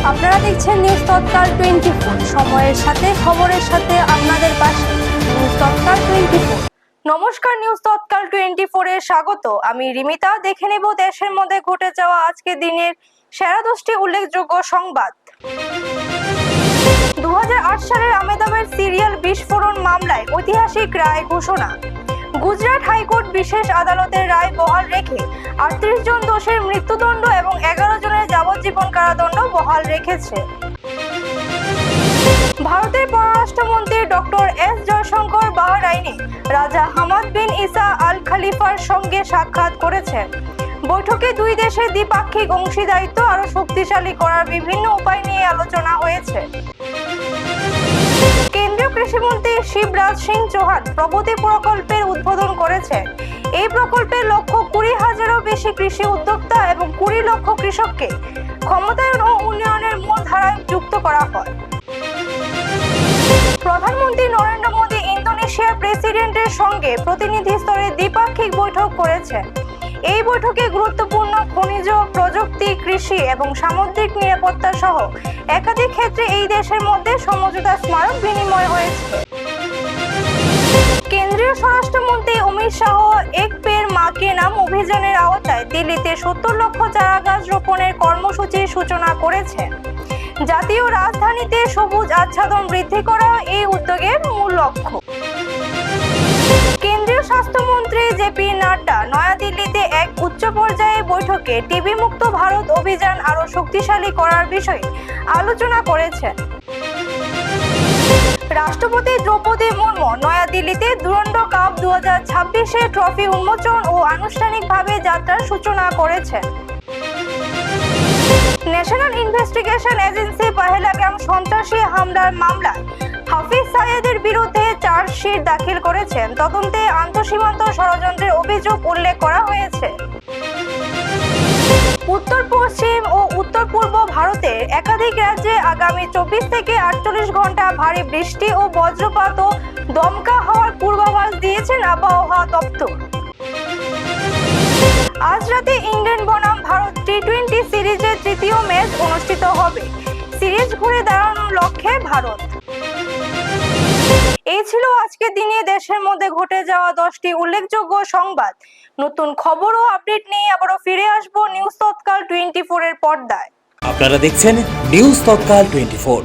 আপনারা দেখছেন নিউজ তৎকাল 24, সময়ের সাথে খবরের সাথে আপনাদের পাশে নিউজ তৎকাল 24। নমস্কার, নিউজ তৎকাল 24 এ স্বাগত। আমি রিমিতা। দেখে নেব দেশের মধ্যে ঘটে যাওয়া আজকে দিনের সেরা 10টি উল্লেখযোগ্য সংবাদ। 2008 সালের আহমেদাবাদ সিরিয়াল বিস্ফোরণ মামলায় ঐতিহাসিক রায় ঘোষণা। গুজরাট হাইকোর্ট বিশেষ আদালতের রায় বহাল রেখে 38 জন দোষীর মৃত্যুদণ্ড এবং 11 জনের যাবজ্জীবন কারাদণ্ড বহাল রেখেছে। ভারতের পররাষ্ট্রমন্ত্রী ডক্টর এস জয়শঙ্কর বাহরাইনে রাজা হামাদ বিন ইসা আল খলিফার সঙ্গে সাক্ষাৎ করেছেন। বৈঠকে দুই দেশের দ্বিপাক্ষিক অংশীদারিত্ব আরও শক্তিশালী করার বিভিন্ন উপায় নিয়ে আলোচনা হয়েছে। কেন্দ্রীয় কৃষিমন্ত্রী শিবরাজ সিং চৌহান প্রগতি প্রকল্পের উদ্বোধন করেছেন। এই প্রকল্পের লক্ষ্য 20,000-এরও বেশি কৃষি উদ্যোক্তা এবং 20 লক্ষ কৃষককে ক্ষমতায়ন ও উন্নয়নের মূল ধারায় যুক্ত করা হয়। প্রধানমন্ত্রী নরেন্দ্র মোদী ইন্দোনেশিয়ার প্রেসিডেন্টের সঙ্গে প্রতিনিধি স্তরে দ্বিপাক্ষিক বৈঠক করেছেন। এই বৈঠকে গুরুত্বপূর্ণ খনিজ, প্রযুক্তি, কৃষি এবং সামুদ্রিক নিরাপত্তা সহ একাধিক ক্ষেত্রে এই দেশের মধ্যে সমঝোতা স্মারক বিনিময় হয়েছে। কেন্দ্রীয় স্বরাষ্ট্রমন্ত্রী অমিত শাহ এক পেড় মা কে নাম অভিযানের আওতায় দিল্লিতে 70 লক্ষ চারা গাছ রোপণের কর্মসূচির সূচনা করেছেন। জাতীয় রাজধানীতে সবুজ আচ্ছাদন বৃদ্ধি করা এই উদ্যোগের মূল লক্ষ্য। কেন্দ্রীয় স্বাস্থ্যমন্ত্রী জেপি নাড্ডা নয়াদিল্লিতে এক উচ্চ পর্যায়ে বৈঠকে টিবি মুক্ত ভারত অভিযান আরও শক্তিশালী করার বিষয়ে আলোচনা করেছেন। রাষ্ট্রপতি দ্রৌপদী মুর্মু নয়াদিল্লিতে দুরন্ত কাপ 2026-এর ট্রফি উন্মোচন ও আনুষ্ঠানিকভাবে যাত্রার সূচনা করেছেন। ন্যাশনাল ইনভেস্টিগেশন এজেন্সি পহেলগাম সন্ত্রাসী হামলার মামলায় হাফিজ সাইদের বিরুদ্ধে চার্জশিট দাখিল করেছেন। তদন্তে আন্তঃসীমান্ত ষড়যন্ত্রের অভিযোগ উল্লেখ করা হয়েছে। উত্তর পশ্চিম ও উত্তর পূর্ব ভারতের একাধিক রাজ্যে আগামী 24 থেকে 48 ঘন্টা ভারী বৃষ্টি ও বজ্রপাত ও দমকা হওয়ার পূর্বাভাস দিয়েছেন আবহাওয়া দপ্তর। আজ রাতে ইংল্যান্ড বনাম ভারত টি-20 সিরিজের তৃতীয় ম্যাচ অনুষ্ঠিত হবে। সিরিজ ঘুরে দাঁড়ানোর লক্ষ্যে ভারত। এই ছিল আজকের দিনে দেশের মধ্যে ঘটে যাওয়া 10টি উল্লেখযোগ্য সংবাদ। নতুন খবর ও আপডেট নিয়ে আবারও ফিরে আসবো নিউজ তৎকাল 24 এর পর্দায়। আপনারা দেখছেন নিউজ তৎকাল 24।